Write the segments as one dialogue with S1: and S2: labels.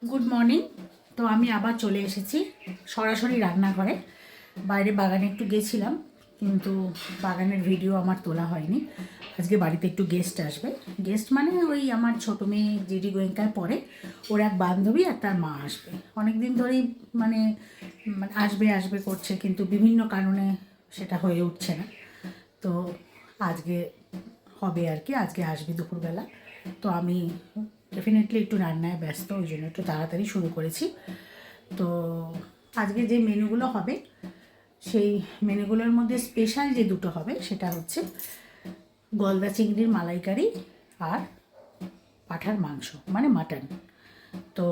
S1: Good morning. তো আমি আবার চলে এসেছি সরাসরি রান্নাঘরে। বাইরে বাগানে একটু গেছিলাম, কিন্তু বাগানের ভিডিও আমার তোলা হয়নি। আজকে বাড়িতে একটু গেস্ট আসবে। গেস্ট মানে ওই আমার ছোটো মেয়ে জিডি গোয়েঙ্কায় পড়ে, ওর এক বান্ধবী আর তার মা আসবে। অনেক দিন ধরেই মানে আসবে আসবে করছে, কিন্তু বিভিন্ন কারণে সেটা হয়ে উঠছে না। তো আজকে হবে আর কি, আজকে আসবে দুপুরবেলা। তো আমি ডেফিনেটলি একটু রান্নায় ব্যস্ত, ওই জন্য একটু তাড়াতাড়ি শুরু করেছি। তো আজকে যে মেনুগুলো হবে, সেই মেনুগুলোর মধ্যে স্পেশাল যে দুটো হবে সেটা হচ্ছে গলদা চিংড়ির মালাইকারি আর পাঁঠার মাংস মানে মাটন। তো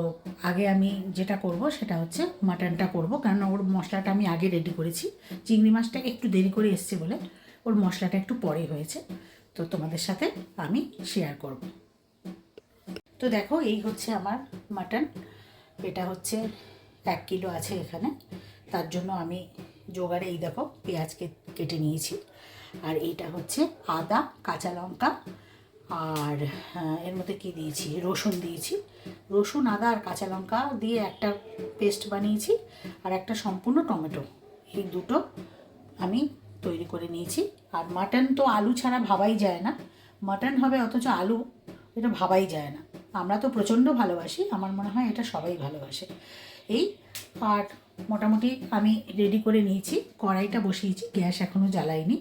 S1: আগে আমি যেটা করব সেটা হচ্ছে মাটনটা করব, কারণ ওর মশলাটা আমি আগে রেডি করেছি। চিংড়ি মাছটা একটু দেরি করে এসছে বলে ওর মশলাটা একটু পরে হয়েছে। তো তোমাদের সাথে আমি শেয়ার করব। তো দেখো, এই হচ্ছে আমার মাটন। এটা হচ্ছে 1 কিলো আছে এখানে। তার জন্য আমি জোগাড়ে এই দেখো পেঁয়াজ কেটে নিয়েছি। আর এইটা হচ্ছে আদা, কাঁচা লঙ্কা, আর এর মধ্যে কী দিয়েছি, রসুন দিয়েছি। রসুন, আদা আর কাঁচা লঙ্কা দিয়ে একটা পেস্ট বানিয়েছি। আর একটা সম্পূর্ণ টমেটো, এই দুটো আমি তৈরি করে নিয়েছি। আর মাটন তো আলু ছাড়া ভাবাই যায় না। মাটন হবে অথচ আলু, এটা ভাবাই যায় না। আমরা তো প্রচণ্ড ভালোবাসি, আমার মনে হয় এটা সবাই ভালোবাসে। এই আর মোটামুটি আমি রেডি করে নিয়েছি। কড়াইটা বসিয়েছি, গ্যাস এখনও জ্বালাইনি।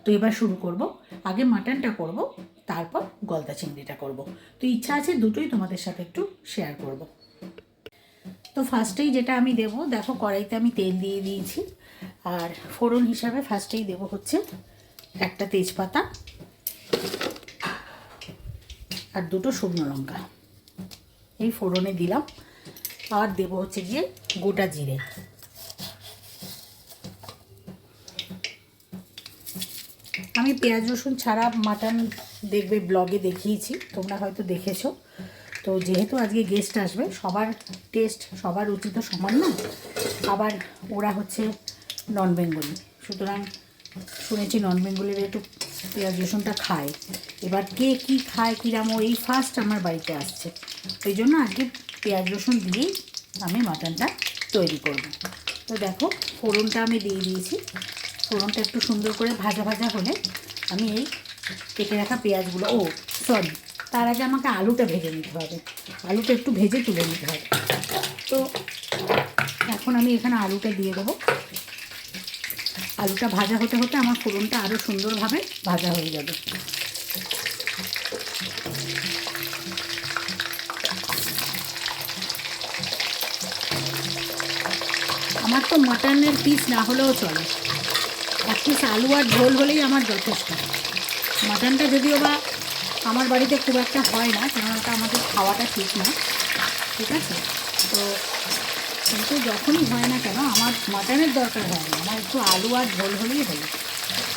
S1: তো এবার শুরু করব। আগে মাটনটা করব, তারপর গলদা চিংড়িটা করব। তো ইচ্ছা আছে দুটোই তোমাদের সাথে একটু শেয়ার করব। তো ফার্স্টেই যেটা আমি দেব, দেখো কড়াইতে আমি তেল দিয়ে দিয়েছি। আর ফোড়ন হিসাবে ফার্স্টেই দেব হচ্ছে একটা তেজপাতা আর দুটো শুকনো লঙ্কা, এই ফোড়নে দিলাম। আর দেব হচ্ছে গিয়ে গোটা জিরে। আমি পেঁয়াজ রসুন ছাড়া মাটন দেখবে ব্লগে দেখিয়েছি, তোমরা হয়তো দেখেছো। তো যেহেতু আজকে গেস্ট আসবে, সবার টেস্ট সবার রুচি তো সমান না। আবার ওরা হচ্ছে নন বেঙ্গলি, সুতরাং শুনেছি নন বেঙ্গলিরা একটু পেঁয়াজ রসুনটা খায়। এবার কে কী খায় কীরাম, এই ফার্স্ট আমার বাড়িতে আসছে, ওই জন্য আজকে পেঁয়াজ রসুন দিয়েই আমি মাটনটা তৈরি করব। তো দেখো ফোড়নটা আমি দিয়ে দিয়েছি। ফোড়নটা একটু সুন্দর করে ভাজা ভাজা হলে আমি এই কেটে রাখা পেঁয়াজগুলো, সরি, তার আগে আমাকে আলুটা ভেজে নিতে হবে। আলুটা একটু ভেজে তুলে নিতে হবে। তো এখন আমি এখানে আলুটা দিয়ে দেবো। আলুটা ভাজা হতে হতে আমার ফোড়নটা আরও সুন্দরভাবে ভাজা হয়ে যাবে। আমার তো মাটনের পিস না হলেও চলে, 1 পিস আলু আর ঝোল হলেই আমার যথেষ্ট। মাটনটা যদিও বা আমার বাড়িতে খুব একটা হয় না, কারণ ওটা আমাদের খাওয়াটা ঠিক না, ঠিক আছে। তো কিন্তু যখনই হয় না কেন আমার মাটনের দরকার হয় না, আমার একটু আলু আর ঝোল হলেই হলো।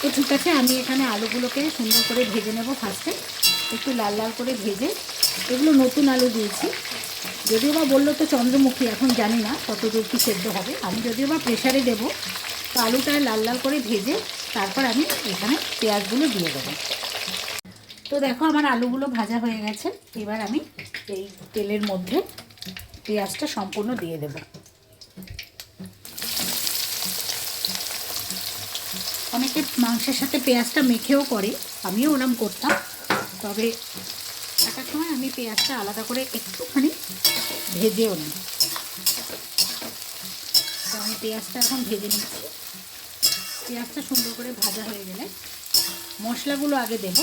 S1: তো ঠিক আছে, আমি এখানে আলুগুলোকে সুন্দর করে ভেজে নেব। ফার্স্টে একটু লাল লাল করে ভেজে, এগুলো নতুন আলু দিয়েছি। যদিও বা বললো তো চন্দ্রমুখী, এখন জানি না কতদূর কি সেদ্ধ হবে। আমি যদিও বা প্রেশারে দেবো। তো আলুটা লাল লাল করে ভেজে তারপর আমি এখানে পেঁয়াজগুলো দিয়ে দেবো। তো দেখো আমার আলুগুলো ভাজা হয়ে গেছে। এবার আমি এই তেলের মধ্যে পেঁয়াজটা সম্পূর্ণ দিয়ে দেব। অনেকে মাংসের সাথে পেঁয়াজটা মেখেও করে, আমিও ওরম করতাম। তবে একটা সময় আমি পেঁয়াজটা আলাদা করে একটুখানি ভেজেও নিই। তো আমি পেঁয়াজটা এখন ভেজে নিচ্ছি। পেঁয়াজটা সুন্দর করে ভাজা হয়ে গেলে মশলাগুলো আগে দেব,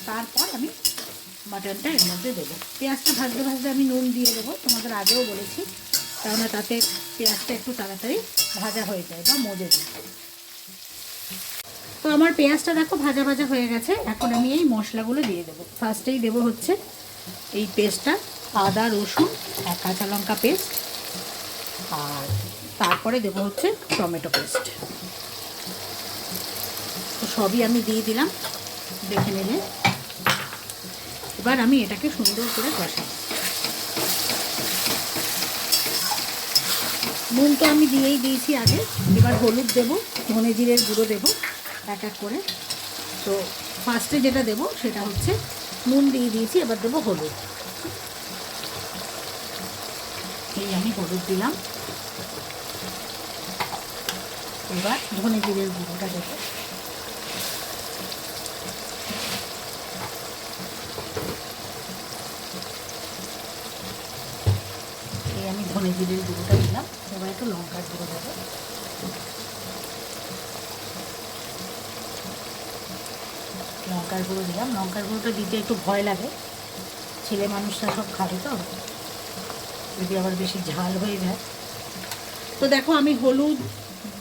S1: তারপর আমি মাটনটা এর মধ্যে দেবো। পেঁয়াজটা ভাজতে ভাজতে আমি নুন দিয়ে দেবো, তোমাদের আগেও বলেছি, কেননা তাতে পেঁয়াজটা একটু তাড়াতাড়ি ভাজা হয়ে যায় বা মজে যায়। তো আমার পেঁয়াজটা দেখো ভাজা ভাজা হয়ে গেছে। এখন আমি এই মশলাগুলো দিয়ে দেবো। ফার্স্টেই দেবো হচ্ছে এই পেস্টটা, আদা রসুন আর কাঁচা লঙ্কা পেস্ট, আর তারপরে দেবো হচ্ছে টমেটো পেস্ট। তো সবই আমি দিয়ে দিলাম, দেখে নিলে। এবার আমি এটাকে সুন্দর করে কষাবো। নুন তো আমি দিয়েই দিয়েছি আগে। এবার হলুদ দেবো, ধনে জিরের গুঁড়ো দেবো এক এক করে। তো ফার্স্টে যেটা দেবো সেটা হচ্ছে নুন দিয়ে দিয়েছি, এবার দেবো হলুদ। এই আমি হলুদ দিলাম। এবার ধনে জিরের গুঁড়োটা দেবো। এই আমি ধনে জিরের গুঁড়োটা দিলাম। এবার একটু লঙ্কার গুঁড়ো দেবো। লঙ্কার গুঁড়ো দিলাম। লঙ্কার গুঁড়োটা দিতে একটু ভয় লাগে, ছেলে মানুষরা সব খাবে তো, যদি আবার বেশি ঝাল হয়ে যায়। তো দেখো আমি হলুদ,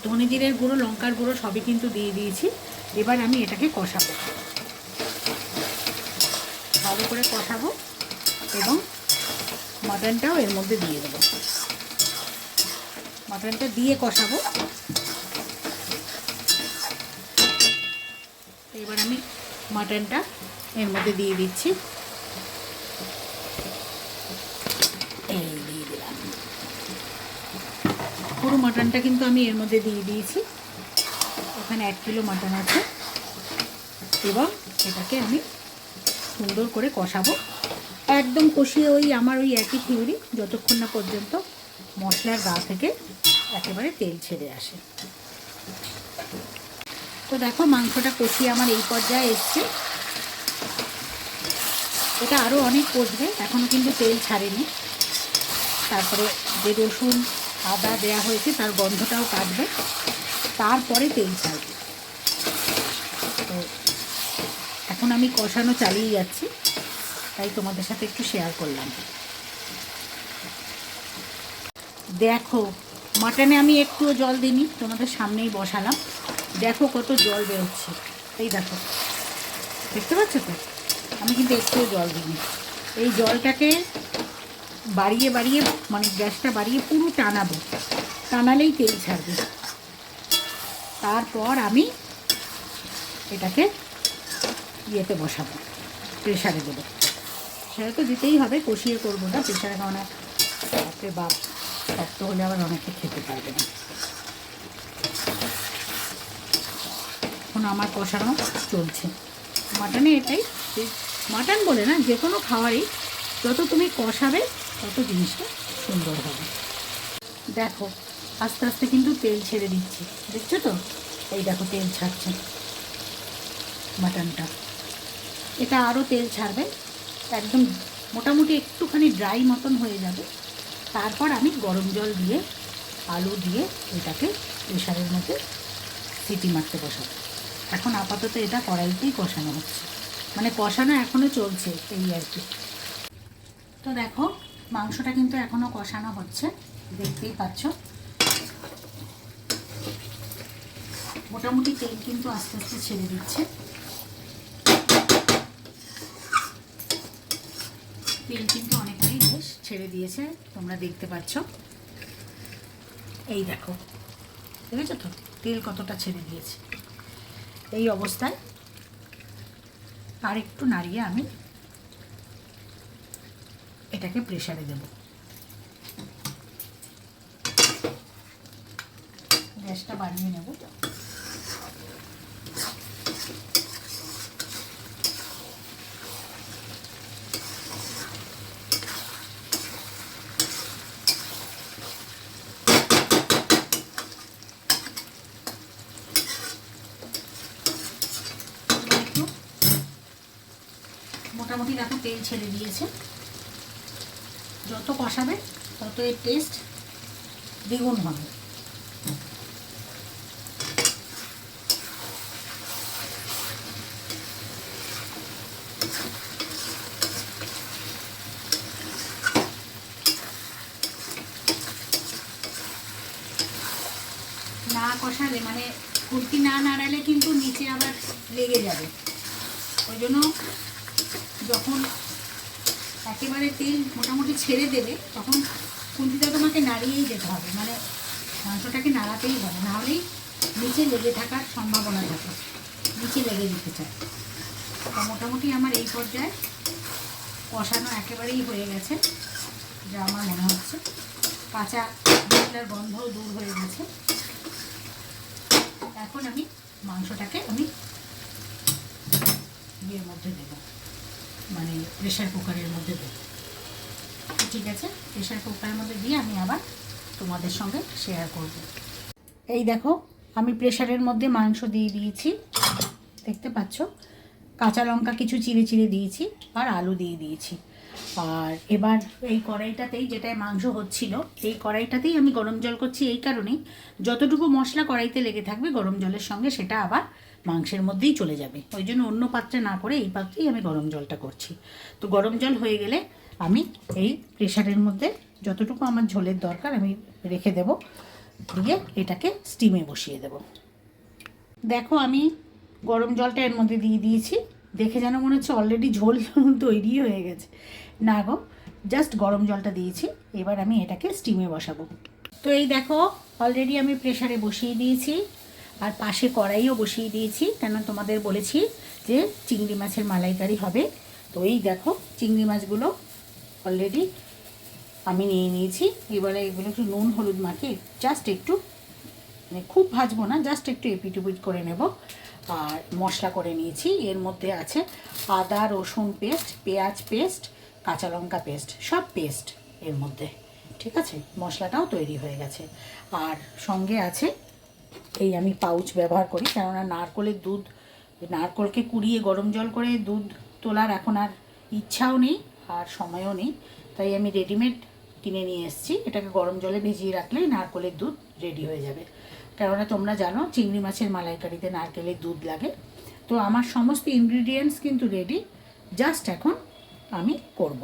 S1: ধনে জিরের গুঁড়ো, লঙ্কার গুঁড়ো সবই কিন্তু দিয়ে দিয়েছি। এবার আমি এটাকে কষাবো, ভালো করে কষাবো এবং মাটনটাও এর মধ্যে দিয়ে দেবো। মাটনটা দিয়ে কষাবো। এবার আমি মাটনটা এর মধ্যে দিয়ে দিচ্ছি। এই দিয়ে দিলাম। পুরো মাটনটা কিন্তু আমি এর মধ্যে দিয়ে দিয়েছি। এখানে 1 কিলো মাটন আছে এবং এটাকে আমি সুন্দর করে কষাবো। একদম কষিয়ে ওই আমার ওই একই থিওরি, যতক্ষণ না পর্যন্ত মশলার গা থেকে একেবারে তেল ছেড়ে আসে। তো দেখো মাংসটা কষিয়ে আমার এই পর্যায়ে এসছে। এটা আরও অনেক কষবে, এখনও কিন্তু তেল ছাড়েনি। তারপরে যে রসুন আদা দেওয়া হয়েছে তার গন্ধটাও কাটবে, তারপরে তেল ছাড়বে। তো এখন আমি কষানো চালিয়ে যাচ্ছি, তাই তোমাদের সাথে একটু শেয়ার করলাম। দেখো মাটনে আমি একটুও জল দিইনি, তোমাদের সামনেই বসালাম। দেখো কত জল বেরোচ্ছে, এই দেখো, দেখতে পাচ্ছ তো? আমি কিন্তু একটুও জল দিইনি। এই জলটাকে বাড়িয়ে বাড়িয়ে, মানে গ্যাসটা বাড়িয়ে পুরো টানাবো, টানালেই তেল ছাড়বে। তারপর আমি এটাকে ইয়েতে বসাবো, প্রেশারে দেবো। সেটা তো দিতেই হবে, কষিয়ে করবো না, প্রেশারে খাওয়ানো রাত্রে বাপ শক্ত হলে আবার অনেকে খেতে পারবে না। এখন আমার কষানো চলছে। মাটনে এটাই, মাটন বলে না, যে কোনো খাবারই যত তুমি কষাবে তত জিনিসটা সুন্দর হবে। দেখো আস্তে আস্তে কিন্তু তেল ছেড়ে দিচ্ছে, দেখছো তো? এই দেখো তেল ছাড়ছে মাটনটা। এটা আরও তেল ছাড়বে, একদম মোটামুটি একটুখানি ড্রাই মতন হয়ে যাবে। তারপর আমি গরম জল দিয়ে আলু দিয়ে এটাকে প্রেশারের মধ্যে সিটি মারতে বসাবো। এখন আপাতত এটা কড়াইতেই কষানো হচ্ছে, মানে কষানো এখনও চলছে, এই আর কি। তো দেখো মাংসটা কিন্তু এখনও কষানো হচ্ছে, দেখতেই পাচ্ছ। মোটামুটি তেল কিন্তু আস্তে আস্তে ছেড়ে দিচ্ছে। তেল কিন্তু অনেকটাই বেশ ছেড়ে দিয়েছে, তোমরা দেখতে পাচ্ছ। এই দেখো, দেখেছো তো তেল কতটা ছেড়ে দিয়েছে। এই অবস্থায় আর একটু নাড়িয়ে আমি এটাকে প্রেসারে দেব। গ্যাসটা বাড়িয়ে নেব। মোটামুটি দেখো তেল ছেড়ে দিয়েছে। যত কষাবে তত এর টেস্ট দ্বিগুণ হবে। না কষালে, মানে খুন্তি না নাড়ালে কিন্তু নিচে আবার লেগে যাবে। ওই জন্য যখন একেবারে তেল মোটামুটি ছেড়ে দেবে তখন খুন্তিটা তোমাকে নাড়িয়েই যেতে হবে, মানে মাংসটাকে নাড়াতেই হবে, নাহলেই নিচে লেগে থাকার সম্ভাবনা থাকে, নিচে লেগে দিতে চায়। তো মোটামুটি আমার এই পর্যায়ে কষানো একেবারেই হয়ে গেছে, যা আমার মনে হচ্ছে। কাঁচা মশলার গন্ধও দূর হয়ে গেছে। এখন আমি মাংসটাকে ইয়ের মধ্যে দেবো, মানে প্রেশার কুকারের মধ্যে দেবো। ঠিক আছে, প্রেশার কুকারের মধ্যে দিয়ে আমি আবার তোমাদের সঙ্গে শেয়ার করব। এই দেখো, আমি প্রেশারের মধ্যে মাংস দিয়ে দিয়েছি, দেখতে পাচ্ছ। কাঁচা লঙ্কা কিছু চিড়ে চিড়ে দিয়েছি আর আলু দিয়ে দিয়েছি। আর এবার এই কড়াইটাতেই, যেটায় মাংস হচ্ছিল, এই কড়াইটাতেই আমি গরম জল করছি এই কারণেই, যতটুকু মশলা কড়াইতে লেগে থাকবে গরম জলের সঙ্গে সেটা আবার মাংসের মধ্যেই চলে যাবে। ওই জন্য অন্য পাত্রে না করে এই পাত্রেই আমি গরম জলটা করছি। তো গরম জল হয়ে গেলে আমি এই প্রেশারের মধ্যে যতটুকু আমার ঝোলের দরকার আমি রেখে দেব, দিয়ে এটাকে স্টিমে বসিয়ে দেব। দেখো, আমি গরম জলটা এর মধ্যে দিয়ে দিয়েছি। দেখে যেন মনে হচ্ছে অলরেডি ঝোল তৈরি হয়ে গেছে, না গো, জাস্ট গরম জলটা দিয়েছি। এবার আমি এটাকে স্টিমে বসাবো। তো এই দেখো, অলরেডি আমি প্রেশারে বসিয়ে দিয়েছি আর পাশে কড়াইও বসিয়ে দিয়েছি, কেন তোমাদের বলেছি যে চিংড়ি মাছের মালাইকারি হবে। তো এই দেখো, চিংড়ি মাছগুলো অলরেডি আমি নিয়ে নিয়েছি। এবারে এগুলো একটু নুন হলুদ মাখিয়ে জাস্ট একটু, মানে খুব ভাজবো না, জাস্ট একটু এপিটুপিট করে নেব। আর মশলা করে নিয়েছি, এর মধ্যে আছে আদা রসুন পেস্ট, পেঁয়াজ পেস্ট, কাঁচা লঙ্কা পেস্ট, সব পেস্ট এর মধ্যে। ঠিক আছে, মশলাটাও তৈরি হয়ে গেছে। আর সঙ্গে আছে এই, আমি পাউচ ব্যবহার করি, কেননা নারকোলের দুধ, নারকোলকে কুড়িয়ে গরম জল করে দুধ তোলার এখন আর ইচ্ছাও নেই আর সময়ও নেই, তাই আমি রেডিমেড কিনে নিয়ে এসেছি। এটাকে গরম জলে ভিজিয়ে রাখলেই নারকোলের দুধ রেডি হয়ে যাবে। কেননা তোমরা জানো চিংড়ি মাছের মালাইকারিতে নারকেলের দুধ লাগে। তো আমার সমস্ত ইনগ্রিডিয়েন্টস কিন্তু রেডি, জাস্ট এখন আমি করব।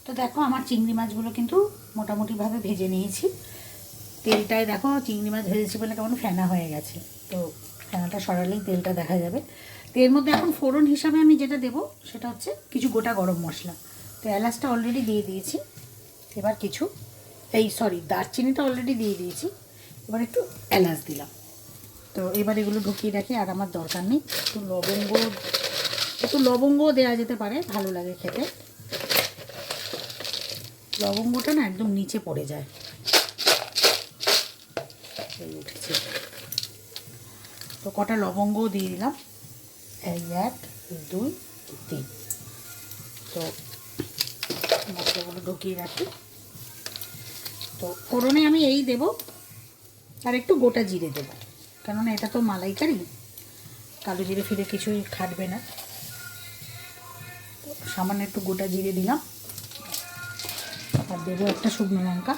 S1: তো দেখো, আমার চিংড়ি মাছগুলো কিন্তু মোটামুটিভাবে ভেজে নিয়েছি। তেলটায় দেখো, চিংড়ি মাছ ভেজেছি বলে কেমন ফেনা হয়ে গেছে, তো ফেনাটা সরালেই তেলটা দেখা যাবে। তো এর মধ্যে এখন ফোড়ন হিসাবে আমি যেটা দেবো সেটা হচ্ছে কিছু গোটা গরম মশলা। তো এলাচটা অলরেডি দিয়ে দিয়েছি, এবার কিছু, দারচিনিটা অলরেডি দিয়ে দিয়েছি, এবার একটু এলাচ দিলাম। তো এবার এগুলো ঢুকিয়ে রাখি, আর আমার দরকার নেই। একটু লবঙ্গও দেওয়া যেতে পারে, ভালো লাগে খেতে। লবঙ্গটা না একদম নিচে পড়ে যায়, এই উঠেছে। তো কটা লবঙ্গও দিয়ে দিলাম, এই 1 2 3। তো মশলাগুলো ঢুকিয়ে রাখি। তো ফোড়নে আমি এই দেব, আর একটু গোটা জিরে দেবো, কেননা এটা তো মালাইকারি, কালো জিরে ফিরে কিছুই খাটবে না। তো সামান্য একটু গোটা জিরে দিলাম, আর দেবো একটা শুকনো লঙ্কা।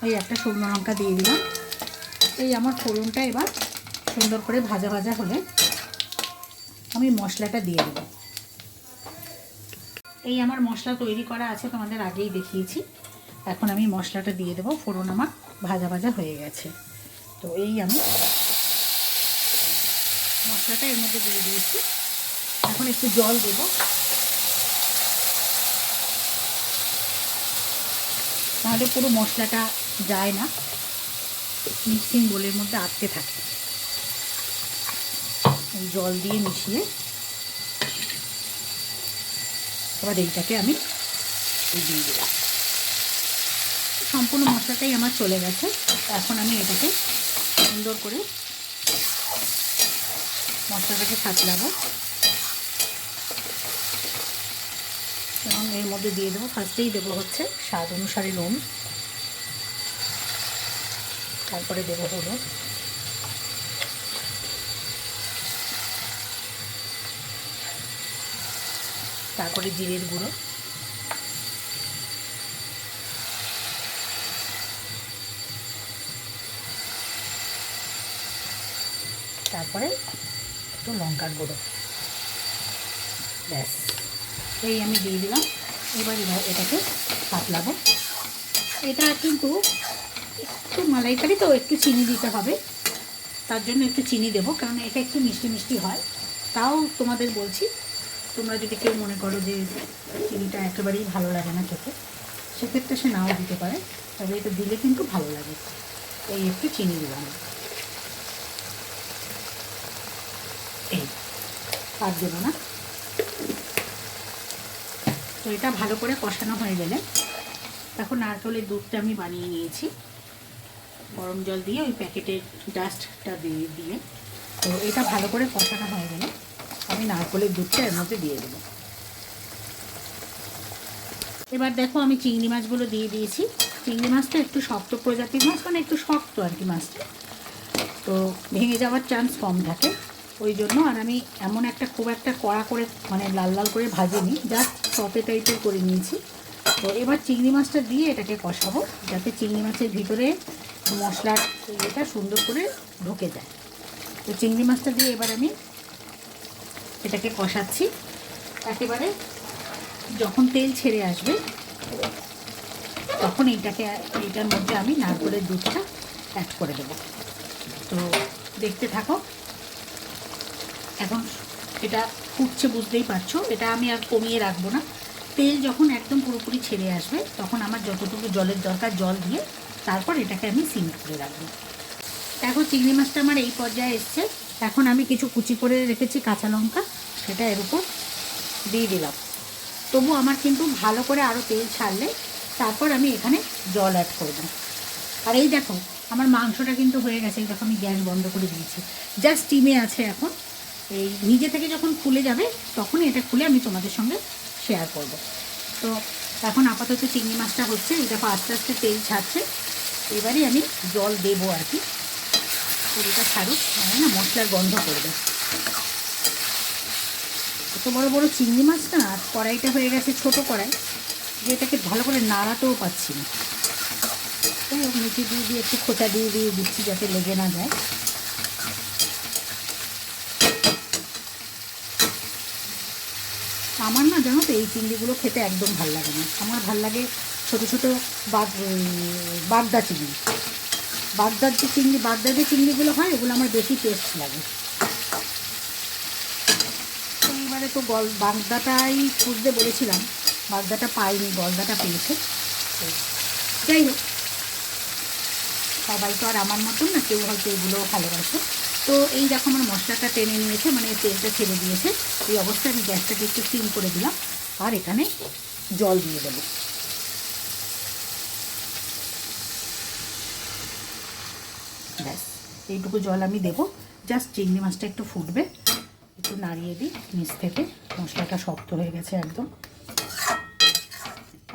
S1: এই একটা শুকনো লঙ্কা দিয়ে দিলাম। এই আমার ফোড়নটা এবার সুন্দর করে ভাজা ভাজা হলে আমি মশলাটা দিয়ে দেবো। এই আমার মশলা তৈরি করা আছে, তোমাদের আগেই দেখিয়েছি। এখন আমি মশলাটা দিয়ে দেবো। ফোড়ন আমার ভাজা ভাজা হয়ে গেছে। তো এই আমি মশলাটা এর মধ্যে দিয়ে দিয়েছি। এখন একটু জল দেবো, তাহলে পুরো মশলাটা যায় না, মিক্সিং বোলের মধ্যে আটকে থাকে। জল দিয়ে মিশিয়ে এবার এইটাকে আমি দিয়ে দিলাম। সম্পূর্ণ মশলাটাই আমার চলে গেছে। এখন আমি এটাকে সুন্দর করে মশলাটাকে সাতলাবো এবং এর মধ্যে দিয়ে দেবো, ফার্স্টেই দেবো হচ্ছে স্বাদ অনুসারে নুন, তারপরে দেবো হলুদ, তারপরে জিরের গুঁড়ো, তারপরে একটু লঙ্কার গুঁড়ো, ব্যাস এই আমি দিয়ে দিলাম। এবার এটাকে পাতলাবো। এটা কিন্তু একটু মালাইকারি, তো একটু চিনি দিতে হবে, তার জন্য একটু চিনি দেবো, কারণ এটা একটু মিষ্টি মিষ্টি হয়। তাও তোমাদের বলছি, তোমরা যদি কেউ মনে করো যে চিনিটা একেবারেই ভালো লাগে না খেতে, সেক্ষেত্রে সে নাও দিতে পারে, তবে এটা দিলে কিন্তু ভালো লাগে। এই একটু চিনি দিলাম, এই আর দেবো না। তো এটা ভালো করে কষানো হয়ে গেলে, এখন নারকেলের দুধটা আমি বানিয়ে নিয়েছি গরম জল দিয়ে, ওই প্যাকেটের ডাস্টটা দিয়ে। তো এটা ভালো করে কষানো হয়ে গেলে আমি নারকেলের দুধটা এর মধ্যে দিয়ে দেবো। এবার দেখো আমি চিংড়ি মাছগুলো দিয়ে দিয়েছি। চিংড়ি মাছটা একটু শক্ত প্রজাতির মাছ, মানে একটু শক্ত আর কি মাছটা, তো ভেঙে যাওয়ার চান্স কম থাকে ওই জন্য। আর আমি এমন একটা খুব একটা কড়া করে মানে লাল লাল করে ভাজিনি, জাস্ট সতে টাইপের করে নিয়েছি। তো এবার চিংড়ি মাছটা দিয়ে এটাকে কষাবো যাতে চিংড়ি মাছের ভিতরে মশলার ইয়েটা সুন্দর করে ঢুকে যায়। তো চিংড়ি মাছটা দিয়ে এবার আমি এটাকে কষাচ্ছি। একেবারে যখন তেল ছেড়ে আসবে তখন এইটার মধ্যে আমি নারকেলের দুধটা অ্যাড করে দেবো। তো দেখতে থাকো। এখন এটা ফুটছে, বুঝতেই পারছো। এটা আমি আর কমিয়ে রাখবো না। তেল যখন একদম পুরোপুরি ছেড়ে আসবে তখন আমার যতটুকু জলের দরকার জল দিয়ে তারপর এটাকে আমি সিম করে রাখবো। দেখো চিংড়ি মাছটা আমার এই পর্যায়ে এসছে। এখন আমি কিছু কুচি করে রেখেছি কাঁচা লঙ্কা, সেটা এর উপর দিয়ে দিলাম। তবু আমার কিন্তু ভালো করে আরও তেল ছাড়লে তারপর আমি এখানে জল অ্যাড করব। আর এই দেখো আমার মাংসটা কিন্তু হয়ে গেছে। এই দেখো আমি গ্যাস বন্ধ করে দিয়েছি, জাস্ট স্টিমে আছে। এখন এই নিজে থেকে যখন ফুলে যাবে তখনই এটা খুলে আমি তোমাদের সঙ্গে শেয়ার করব। তো এখন আপাতত চিংড়ি মাছটা হচ্ছে, এই দেখো আস্তে আস্তে তেল ছাড়ছে। এবারে আমি জল দেবো আর কি, পুরোটা ছাড়ুক, মানে না মশলার গন্ধ করবে। এত বড় বড় চিংড়ি মাছ না, আর কড়াইটা হয়ে গেছে ছোটো কড়াই, যেটাকে ভালো করে নাড়াতেও পাচ্ছি না। তাই নিচে দিয়ে একটু খোঁচা দিয়ে দিচ্ছি যাতে লেগে না যায়। আমার না জানো তো এই চিংড়িগুলো খেতে একদম ভাল লাগে না। আমার ভাল লাগে ছোটো ছোটো বাগদা চিংড়ি। বাগদার যে চিংড়িগুলো হয় ওগুলো আমার বেশি টেস্ট লাগে। তো এইবারে তো বাগদাটাই খুঁজতে বলেছিলাম, বাগদাটা পাইনি, গলদাটা পেয়েছে। যাই হোক, সবাই তো আর আমার মতন না, কেউ হয়তো এগুলোও ভালোবাসে। তো এই দেখো আমার মশলাটা টেনে নিয়েছে, মানে তেলটা ছেড়ে দিয়েছে। এই অবস্থায় আমি গ্যাসটাকে একটু সিম করে দিলাম আর এখানে জল দিয়ে দেবো। ব্যাস এইটুকু জল আমি দেবো। জাস্ট চিংড়ি মাছটা একটু ফুটবে, একটু নাড়িয়ে দিই নিচ থেকে। মশলাটা শক্ত হয়ে গেছে একদম।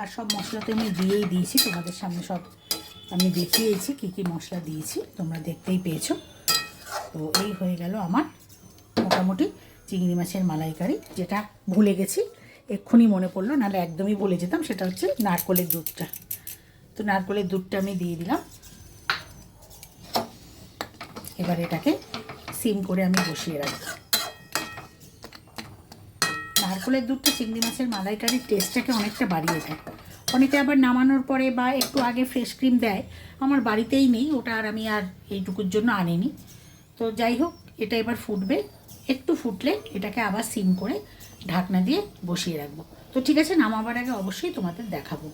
S1: আর সব মশলা তো আমি দিয়েই দিয়েছি, তোমাদের সামনে সব আমি দেখিয়েছি কী কী মশলা দিয়েছি, তোমরা দেখতেই পেয়েছো। তো এই হয়ে গেল আমার মোটামুটি চিংড়ি মাছের মালাইকারি। যেটা ভুলে গেছি, এক্ষুনি মনে পড়লো, নাহলে একদমই ভুলে যেতাম, সেটা হচ্ছে নারকেলের দুধটা। তো নারকেলের দুধটা আমি দিয়ে দিলাম। এবার এটাকে সিম করে আমি বসিয়ে রাখবো। নারকেলের দুধটা চিংড়ি মাছের মালাইকারির টেস্টটাকে অনেকটা বাড়িয়ে দেয়। অনেকে আবার নামানোর পরে বা একটু আগে ফ্রেশ ক্রিম দেয়, আমার বাড়িতেই নেই ওটা, আর আমি আর এইটুকুর জন্য আনিনি। তো যাই হোক, এটা এবার ফুটবে। একটু ফুটলে এটাকে আবার সিম করে ঢাকনা দিয়ে বসিয়ে রাখবো। তো ঠিক আছে, নামাবার আগে অবশ্যই তোমাদের দেখাবো।